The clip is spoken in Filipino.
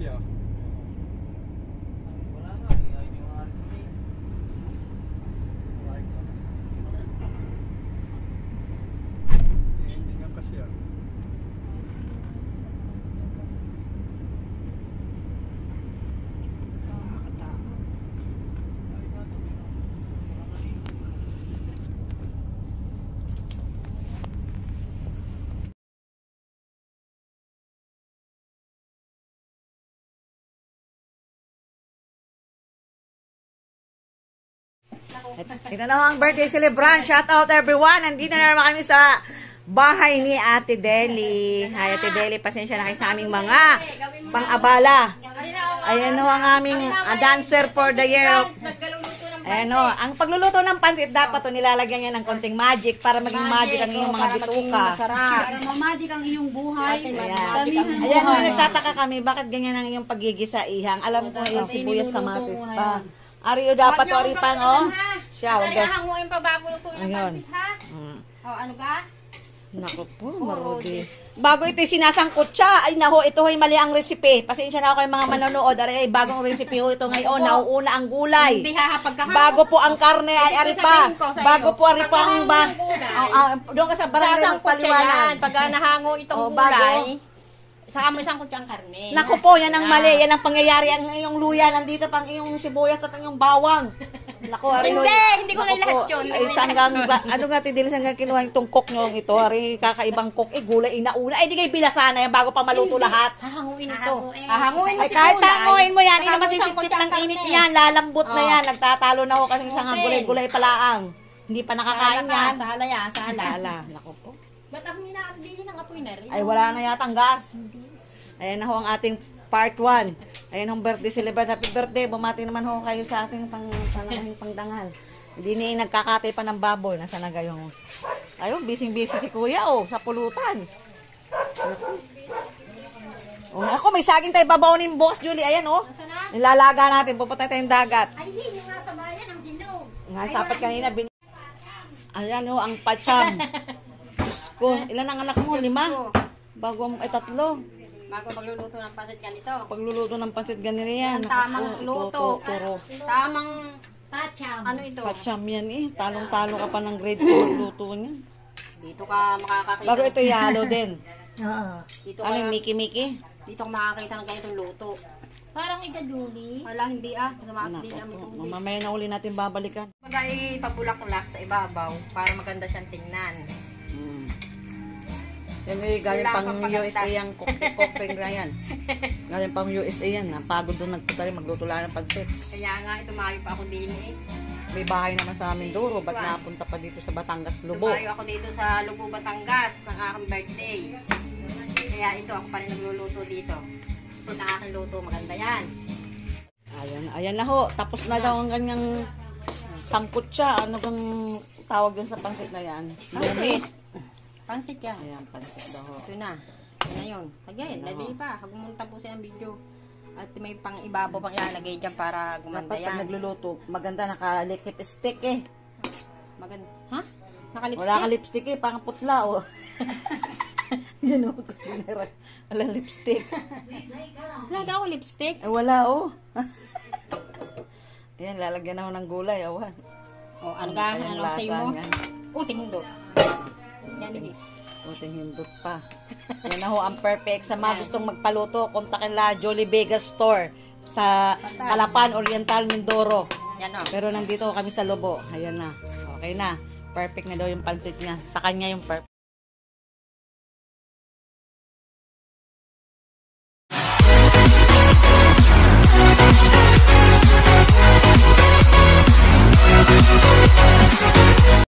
siya. Hindi nga kasi ah. Ito na ang birthday celebrant. Shout out everyone. Nandito na naman kami sa bahay ni Ate Deli. Hi Ate Deli, pasensya na kayo sa aming mga pang-abala. Ayan o ang aming dancer for the year. Ayan o, ang pagluluto ng pansit dapat o nilalagyan niya ng konting magic para maging magic ang iyong mga bituka. Para ma-magic ang iyong buhay. Ayan o, nagtataka kami bakit ganyan ang iyong pagigisa ihang. Alam ko yung sibuyas kamatis pa. Ariyo dapat o aripan o. Siya, wag Kaya hanguin pa bago lutuin ang pansit ha. O ano ka? Naku po, marudi. Bago ito sinasangkot siya. Ay naho, ito ay mali ang recipe. Pasensya na ako kay mga manonood. Ay bagong recipe ho ito ngayon. Nauuna ang gulay. Hindi hahapagkahango. Bago po ang karne ay aripa. Bago po aripa ang ba. Doon ka sa barangay Sasangkot siya yan. paliwanag. Pag nahango itong gulay, saka mo isangkot yung karne. Naku po, yan ang mali. Yan ang pangyayari. Ang iyong luya. Nandito pang iyong sibuyas at ang iyong bawang. Naku, ari. Hindi ko na lahat yun. Ay, sanggang, ano nga, tidilis hanggang kinuha yung tungkok nyo ito. Ari, kakaibang kok. Gulay, inauna. Ay, di kayo bilasana yan bago pa maluto lahat. Hahanguin ito. Hahanguin mo Ay, si kahit gulay. tanguin mo yan, hindi Saka naman mo isangkot sisiptip yung ng karne. init niyan. Lalambot na yan. Nagtatalo na ako kasi sa nga gulay-gulay palaang. Hindi pa nakakain yan. Sala yan, sala. Sala. Naku po. Ba't ako hinakadili ng apoy na rin? Ay, wala na yata ang gas. Ayan na ho ang ating part 1. Ayan ang birthday celebrant. Happy birthday. Bumati naman ho kayo sa ating pangdangal. Hindi na nagkakatay pa ng baboy. Nasa na gayong... Ayun, busy-busy si kuya, oh, sa pulutan. Oh, ako, may saging tayo babawin Boss Julie. Ayan, oh. Nilalaga natin. Pupunta tayong dagat. Ay, hindi. Yung nasa bayan ang hinog. Nga, sapat kanina. Ayan, oh, ang pacham. Diyos ko. Ilan ang anak mo? 5? Bago mo, ay 3. Bago magluluto ng pansit ganito. Pagluluto ng pansit ganito yan. Tamang luto. Turo. Tamang ano ito? Pacham yan eh. Talong-talo ka pa ng grade 4 luto niyan. Dito ka makakakita. Bago ito yalo din. Oo. Dito Ano ka, yung Miki-Miki? dito ka makakita ng ganitong luto. Parang ikaduli. Wala, hindi Sumakit din ang Nako po. tubig. Mamaya na uli natin babalikan. Bagay pabulak-ulak sa ibabaw para maganda siyang tingnan. Yan eh, galing Wala pang kang paganda. USA yung cocktail na yan. Galing pang USA yan. Napagod doon nagpunta rin magluto lang ng pansit. Kaya nga, tumayo pa ako din eh. May bahay naman sa Mindoro. Ba't napunta pa dito sa Batangas, Lubo? Tumayo ako dito sa Lubo, Batangas ng aking birthday. Kaya ito, ako pa rin nagluluto dito. Gusto na aking luto, maganda yan. Ayan na ho. Tapos na daw ang ganyang sangkot siya. Ano kang tawag din sa pansit na yan? Pansit. Pansit yan. Ayan, pansit daw ho. Ito na. Ito na yun. Again, nabili pa. Gumunta po siya ang video. At may pang ibabaw pang ilalagay dyan para gumanda Dapat pag yan. nagluluto, maganda naka-lipstick eh. Maganda. Ha? Nakalipstick? Wala ka lipstick eh, parang putla oh. Yan oh, kusinera. Wala lipstick. Wala ako lipstick. Eh wala oh. Ayan, lalagyan ako ng gulay. Awan. O, ano ka? Ano lasa sa'yo mo? niyan. Uting hindot. Yan, hindi. Buting hindot pa. Yan na ho, ang perfect. Sa mga gustong magpaluto, kontakin la Jolly Vegas Store sa Calapan, Oriental, Mindoro. Yan o. Pero nandito kami sa Lobo. Ayan na. Okay na. Perfect na daw yung pansit niya. Sa kanya yung perfect.